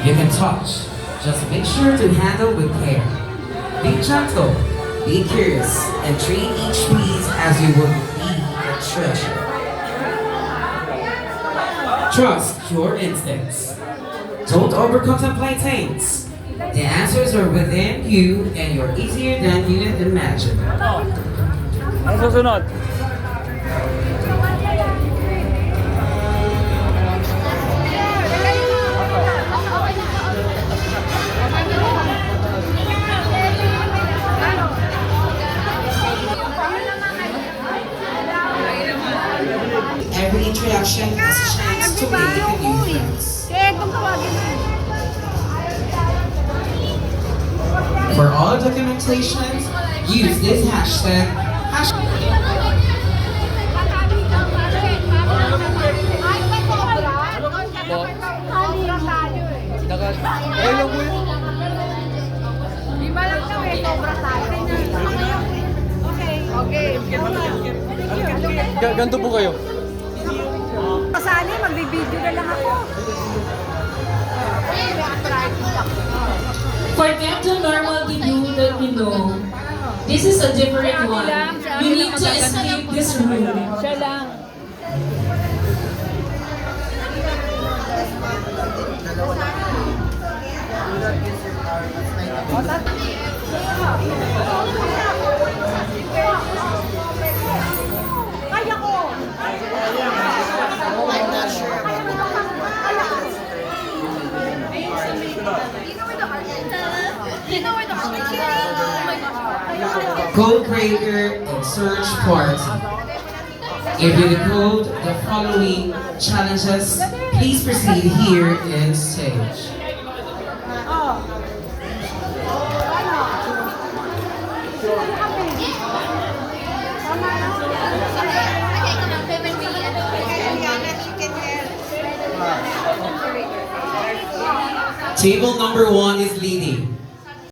You can touch. Just make sure to handle with care. Be gentle, be curious, and treat each piece as you would be a treasure. Trust your instincts. Don't over-contemplate things. The answers are within you and you're easier than you imagine. Ang susunod. Every interaction has a chance to make a new friends. For all documentations, use this hashtag. Lima lang kami, sobra tayo. Okay. Ganto po kayo. Pasali, magbibideo na lang ako. Forget the normal debut that you know. This is a different one. You need to escape this room. Siya lang. Kaya ko! I'm not sure. Code creator and search party. If you decode the following challenges, please proceed here in stage. Table number 1 is leading.